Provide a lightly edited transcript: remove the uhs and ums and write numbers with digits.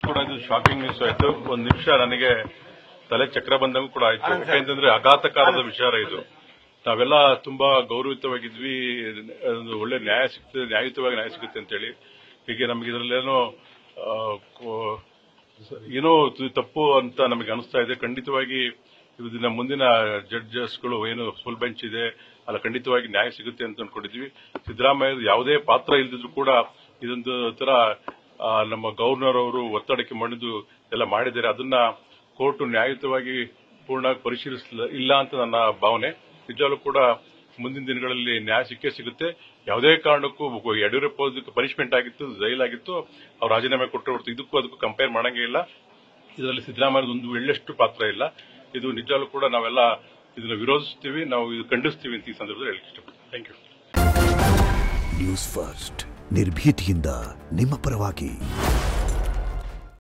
ಕೂಡ ಇದು shocking news ಆಯ್ತು. ಒಂದು ನಿಮಿಷ ನನಗೆ ತಲೆ ಚಕ್ರ ಬಂದಂಗೂ ಕೂಡ ಆಯ್ತು. ಯಾಕೆಂತಂದ್ರೆ ಆಘಾತಕಾರದ ವಿಚಾರ ಇದು. ನಾವೆಲ್ಲ ತುಂಬಾ ಗೌರವಿತವಾಗಿದ್ವಿ, ಒಳ್ಳೆ ನ್ಯಾಯಯುತವಾಗಿ ನ್ಯಾಯ ಸಿಗುತ್ತೆ ಅಂತೇಳಿ. ಹೀಗೆ ನಮ್ಗೆ ಇದರಲ್ಲೇನೋ ಏನೋ ತಪ್ಪು ಅಂತ ನಮಗೆ ಅನಿಸ್ತಾ ಇದೆ. ಖಂಡಿತವಾಗಿ ಇದನ್ನ ಮುಂದಿನ ಜಡ್ಜಸ್ಗಳು ಏನು ಫುಲ್ ಬೆಂಚ್ ಇದೆ ಅಲ್ಲ, ಖಂಡಿತವಾಗಿ ನ್ಯಾಯ ಸಿಗುತ್ತೆ ಅಂತ ಅನ್ಕೊಂಡಿದ್ವಿ. ಸಿದ್ದರಾಮಯ್ಯ ಯಾವುದೇ ಪಾತ್ರ ಇಲ್ದಿದ್ರು ಕೂಡ ಇದೊಂದು ತರ ನಮ್ಮ ಗವರ್ನರ್ ಅವರು ಒತ್ತಡಕ್ಕೆ ಮಣಿದು ಎಲ್ಲ ಮಾಡಿದ್ದಾರೆ. ಅದನ್ನ ಕೋರ್ಟ್ ನ್ಯಾಯಯುತವಾಗಿ ಪೂರ್ಣವಾಗಿ ಪರಿಶೀಲಿಸಿಲ್ಲ ಅಂತ ನನ್ನ ಭಾವನೆ. ನಿಜವಾಗ್ಲೂ ಕೂಡ ಮುಂದಿನ ದಿನಗಳಲ್ಲಿ ನ್ಯಾಯ ಸಿಕ್ಕೇ ಸಿಗುತ್ತೆ. ಯಾವುದೇ ಕಾರಣಕ್ಕೂ ಯಡಿಯೂರಪ್ಪ ಪನಿಷ್ಮೆಂಟ್ ಆಗಿತ್ತು, ಜೈಲಾಗಿತ್ತು, ಅವ್ರು ರಾಜೀನಾಮೆ ಕೊಟ್ಟರೆ ಹೊರತು ಇದಕ್ಕೂ ಅದಕ್ಕೂ ಕಂಪೇರ್ ಮಾಡಂಗೇ ಇಲ್ಲ. ಇದರಲ್ಲಿ ಸಿದ್ದರಾಮಯ್ಯ ಒಂದು ಎಳ್ಳಷ್ಟು ಪಾತ್ರ ಇಲ್ಲ. ಇದು ನಿಜವಾಗ್ಲೂ ಕೂಡ ನಾವೆಲ್ಲ ಇದನ್ನ ವಿರೋಧಿಸ್ತೀವಿ, ನಾವು ಇದು ಖಂಡಿಸ್ತೀವಿ ಅಂತ ಈ ಸಂದರ್ಭದಲ್ಲಿ ಹೇಳಕ್ಕೆ ಇಷ್ಟಪಡ್ತೀನಿ. Thank you. ನ್ಯೂಸ್ ಫಸ್ಟ್ ನಿರ್ಭೀತಿಯಿಂದ ನಿಮ್ಮ ಪರವಾಗಿ.